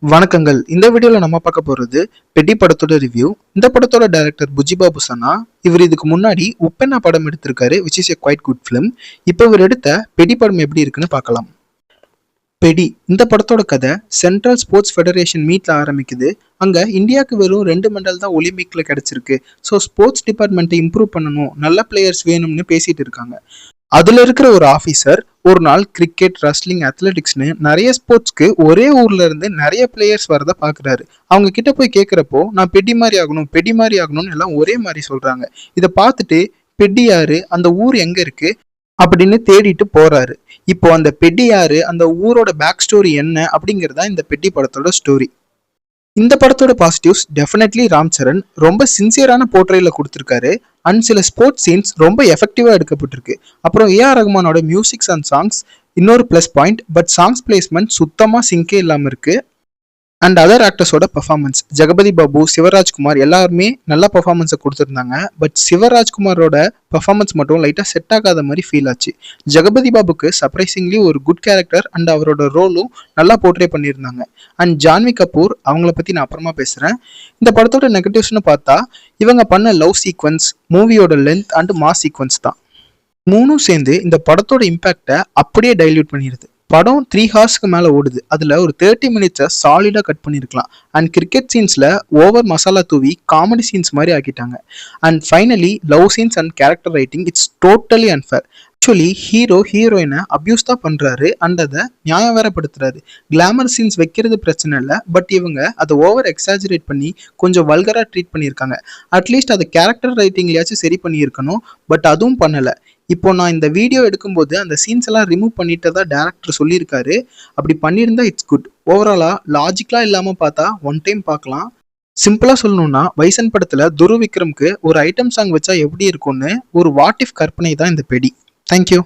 வணக்கங்கள். இந்த வீடியோல நம்ம பார்க்க போறது பெட்டி படத்தோட ரிவ்யூ. இந்த படத்தோட டைரக்டர் புஜ்ஜிபாபு சனா. இவர் இதுக்கு முன்னாடி உப்பென்னா படம் எடுத்திருக்காரு, which is a quite good film. இப்போ இவர் எடுத்த பெடி படம் எப்படி இருக்குன்னு பார்க்கலாம். பெடி இந்த படத்தோட கதை சென்ட்ரல் ஸ்போர்ட்ஸ் ஃபெடரேஷன் மீட்ல ஆரம்பிக்குது. அங்க இந்தியாவுக்கு வெறும் 2 மெடல் தான் ஒலிம்பிக்ல கிடைச்சிருக்கு. ஸோ ஸ்போர்ட்ஸ் டிபார்ட்மெண்ட்டை இம்ப்ரூவ் பண்ணணும், நல்ல பிளேயர்ஸ் வேணும்னு பேசிட்டு இருக்காங்க. அதுல இருக்கிற ஒரு ஆஃபீஸர் ஒரு நாள் கிரிக்கெட், ரெஸ்லிங், அத்லெட்டிக்ஸ்னு நிறைய ஸ்போர்ட்ஸ்க்கு ஒரே ஊர்ல இருந்து நிறைய பிளேயர்ஸ் வரத பாக்குறாரு. அவங்க கிட்ட போய் கேட்கிறப்போ நான் பெடி மாதிரி ஆகணும், பெடி மாதிரி ஆகணும்னு எல்லாம் ஒரே மாதிரி சொல்றாங்க. இதை பார்த்துட்டு பெட்டி யாரு, அந்த ஊர் எங்க இருக்கு அப்படின்னு தேடிட்டு போறாரு. இப்போ அந்த பெட்டி யாரு, அந்த ஊரோட பேக் ஸ்டோரி என்ன அப்படிங்கறதா இந்த பெட்டி படத்தோட ஸ்டோரி. இந்த படத்தோட பாசிட்டிவ்ஸ் டெஃபினெட்லி ராம் சரண் ரொம்ப சின்சியரான போர்ட்ரேல கொடுத்துருக்காரு. அண்ட் சில ஸ்போர்ட்ஸ் சீன்ஸ் ரொம்ப எஃபெக்டிவா எடுக்கப்பட்டிருக்கு. அப்புறம் ஏஆர் ரஹ்மானோட மியூசிக்ஸ் அண்ட் சாங்ஸ் இன்னொரு plus point. But songs placement சுத்தமா சிங்கே இல்லாம இருக்கு. அண்ட் அதர் ஆக்டர்ஸோட பெர்ஃபார்மன்ஸ், ஜெகபதி பாபு, சிவராஜ்குமார் எல்லாருமே நல்ல பெர்ஃபார்மன்ஸை கொடுத்துருந்தாங்க. பட் சிவராஜ்குமாரோட பெர்ஃபார்மன்ஸ் மட்டும் லைட்டாக செட் ஆகாத மாதிரி ஃபீல் ஆச்சு. ஜெகபதி பாபுக்கு சர்ப்ரைசிங்லி ஒரு குட் கேரக்டர் அண்ட் அவரோட ரோலும் நல்லா போர்ட்ரே பண்ணியிருந்தாங்க. அண்ட் ஜான்வி கபூர், அவங்கள பற்றி நான் அப்புறமா பேசுகிறேன். இந்த படத்தோட நெகட்டிவ்ஸ்னு பார்த்தா இவங்க பண்ண லவ் சீக்வன்ஸ், மூவியோட லென்த் அண்ட் மாஸ் சீக்வன்ஸ் தான். மூணும் சேர்ந்து இந்த படத்தோட இம்பாக்டை அப்படியே டைல்யூட் பண்ணிடுது. படம் 3 ஹார்ஸ்க்கு மேலே ஓடுது. அதில் ஒரு 30 மினிட்ஸை சாலிடாக கட் பண்ணியிருக்கலாம். அண்ட் கிரிக்கெட் சீன்ஸில் ஓவர் மசாலா தூவி காமெடி சீன்ஸ் மாதிரி ஆக்கிட்டாங்க. And finally love scenes and character writing it's totally unfair. Actually ஹீரோயினை அப்யூஸ் தான் பண்ணுறாரு அண்ட் அதை நியாயம் வேறப்படுத்துறாரு. கிளாமர் சீன்ஸ் வைக்கிறது பிரச்சனை இல்லை, பட் இவங்க அதை ஓவர் எக்ஸாஜரேட் பண்ணி கொஞ்சம் வல்கராக ட்ரீட் பண்ணியிருக்காங்க. அட்லீஸ்ட் அதை கேரக்டர் ரைட்டிங்லையாச்சும் சரி பண்ணியிருக்கணும், பட் அதுவும் பண்ணலை. இப்போ நான் இந்த வீடியோ எடுக்கும்போது அந்த சீன்ஸ் எல்லாம் ரிமூவ் பண்ணிட்டதா டேரக்டர் சொல்லியிருக்காரு. அப்படி பண்ணியிருந்தா இட்ஸ் குட். ஓவராலா லாஜிக்கலா இல்லாம பார்த்தா ஒன் டைம் பார்க்கலாம். சிம்பிளா சொல்லணும்னா வைசன் படத்துல துருவ் விக்ரம்க்கு ஒரு ஐட்டம் சாங் வச்சா எப்படி இருக்கும்னு ஒரு வாட் இஃப் கற்பனை தான் இந்த பெடி. தேங்க்யூ.